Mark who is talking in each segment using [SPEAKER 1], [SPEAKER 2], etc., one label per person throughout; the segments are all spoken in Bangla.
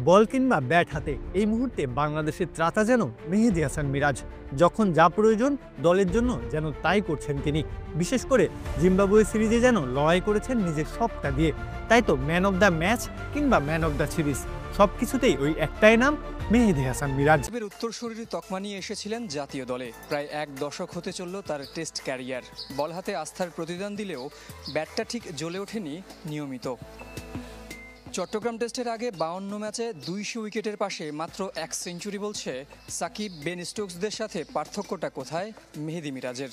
[SPEAKER 1] বল কিংবা ব্যাট হাতে এই মুহূর্তে বাংলাদেশের ত্রাতা যেন মেহেদী হাসান মিরাজ। যখন যা প্রয়োজন দলের জন্য যেন তাই করছেন তিনি। বিশেষ করে জিম্বাবুয়ে সিরিজে যেন লড়াই করেছেন নিজের সবটা দিয়ে। তাই তো ম্যান অব দ্য ম্যাচ কিংবা ম্যান অব দ্য সিরিজ সবকিছুতেই ওই একটাই নাম, মেহেদী হাসান মিরাজ।
[SPEAKER 2] উত্তরসূরির তকমা নিয়ে এসেছিলেন জাতীয় দলে। প্রায় এক দশক হতে চলল তার টেস্ট ক্যারিয়ার। বল হাতে আস্থার প্রতিদান দিলেও ব্যাটটা ঠিক জ্বলে ওঠেনি নিয়মিত। চট্টগ্রাম টেস্টের আগে 52 ম্যাচে 200 উইকেটের পাশে মাত্র 1 সেঞ্চুরি বলছে সাকিব, বেন স্টোকসদের সাথে পার্থক্যটা কোথায় মেহেদী মিরাজের?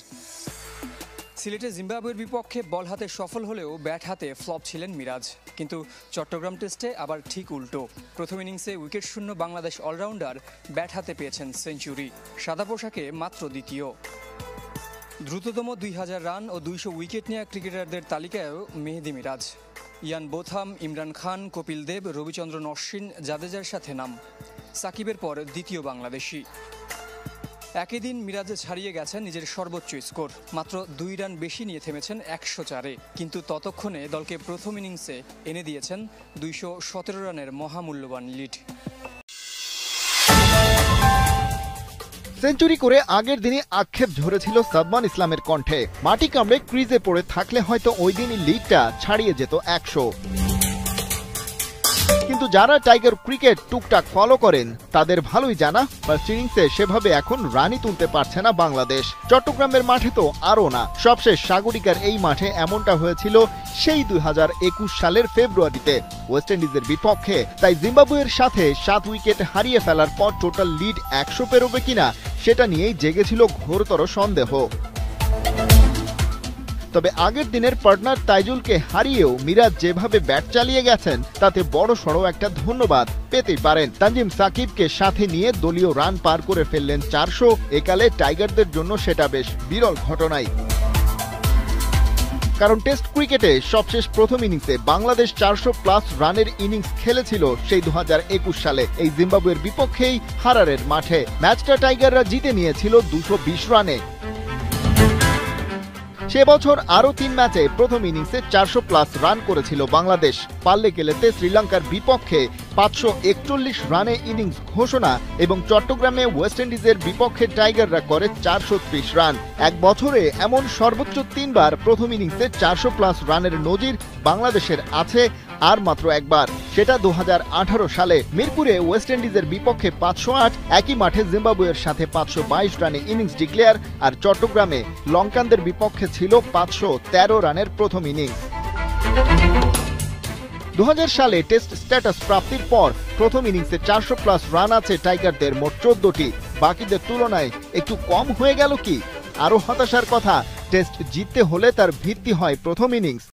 [SPEAKER 2] সিলেটে জিম্বাবুয়ের বিপক্ষে বল হাতে সফল হলেও ব্যাট হাতে ফ্লপ ছিলেন মিরাজ। কিন্তু চট্টগ্রাম টেস্টে আবার ঠিক উল্টো। প্রথম ইনিংসে উইকেট শূন্য বাংলাদেশ অলরাউন্ডার ব্যাট হাতে পেয়েছেন সেঞ্চুরি, সাদা পোশাকে মাত্র দ্বিতীয়। দ্রুততম 2000 রান ও 200 উইকেট নেওয়া ক্রিকেটারদের তালিকায়ও মেহেদী মিরাজ। ইয়ান বোথাম, ইমরান খান, কপিল দেব, রবিচন্দ্রন অশ্বিন, জাদেজার সাথে নাম। সাকিবের পর দ্বিতীয় বাংলাদেশি। একই দিন মিরাজ ছাড়িয়ে গেছেন নিজের সর্বোচ্চ স্কোর। মাত্র 2 রান বেশি নিয়ে থেমেছেন 104-এ। কিন্তু ততক্ষণে দলকে প্রথম ইনিংসে এনে দিয়েছেন 217 রানের মহামূল্যবান লিড।
[SPEAKER 3] সেঞ্চুরি করে আগের দিনই আক্ষেপ ঝরেছিল সাদমান ইসলামের কণ্ঠে। মাটি কামড়ে ক্রিজে পড়ে থাকলে হয়তো ওই দিনই লিডটা ছাড়িয়ে যেত 100। কিন্তু যারা টাইগার ক্রিকেট টুকটাক ফলো করেন তাদের ভালোই জানা, ফার্স্ট ইনিংসে সেভাবে এখন রানই তুলতে পারছে না বাংলাদেশ। চট্টগ্রামের মাঠে তো আরও না। সবশেষ সাগরিকার এই মাঠে এমনটা হয়েছিল সেই 2021 সালের ফেব্রুয়ারিতে ওয়েস্ট ইন্ডিজের বিপক্ষে। তাই জিম্বাবুয়ের সাথে 7 উইকেট হারিয়ে ফেলার পর টোটাল লিড 100 পেরোবে কিনা সেটা নিয়েই জেগেছিল ঘোরতর সন্দেহ। তবে আগের দিনের পার্টনার তাইজুলকে হারিয়েও মিরাজ যেভাবে ব্যাট চালিয়ে গেছেন তাতে বড়সড় একটা ধন্যবাদ পেতেই পারেন। তানজিম সাকিবকে সাথে নিয়ে দলীয় রান পার করে ফেললেন 400। একালে টাইগারদের জন্য সেটা বেশ বিরল ঘটনাই। কারণ টেস্ট ক্রিকেটে সবশেষ প্রথম ইনিংসে বাংলাদেশ 400+ রানের ইনিংস খেলেছিল সেই 2021 সালে এই জিম্বাবুয়ের বিপক্ষেই হারারের মাঠে। ম্যাচটা টাইগাররা জিতে নিয়েছিল 220 রানে। সে বছর আরও 3 ম্যাচে প্রথম ইনিংসে 400+ রান করেছিল বাংলাদেশ। পাল্লে গেলেতে শ্রীলঙ্কার বিপক্ষে 541 রানে ইনিংস ঘোষণা এবং চট্টগ্রামে ওয়েস্ট ইন্ডিজের বিপক্ষে টাইগাররা করে 430 রান। এক বছরে এমন সর্বোচ্চ 3 বার প্রথম ইনিংসে 400+ রানের নজির বাংলাদেশের আছে, আর মাত্র একবার, সেটা 2018 সালে মিরপুরে ওয়েস্ট ইন্ডিজের বিপক্ষে 508, একই মাঠে জিম্বাবুয়ের সাথে 522 রানে ইনিংস ডিক্লেয়ার। আর চট্টগ্রামে লঙ্কানদের বিপক্ষে ছিল 513 রানের প্রথম ইনিংস। 2000 সালে টেস্ট স্ট্যাটাস প্রাপ্তির পর প্রথম ইনিংসে 400+ রান আছে টাইগারদের মোট 14টি। বাকিদের তুলনায় একটু কম হয়ে গেল কি? আরও হতাশার কথা, টেস্ট জিততে হলে তার ভিত্তি হয় প্রথম ইনিংস।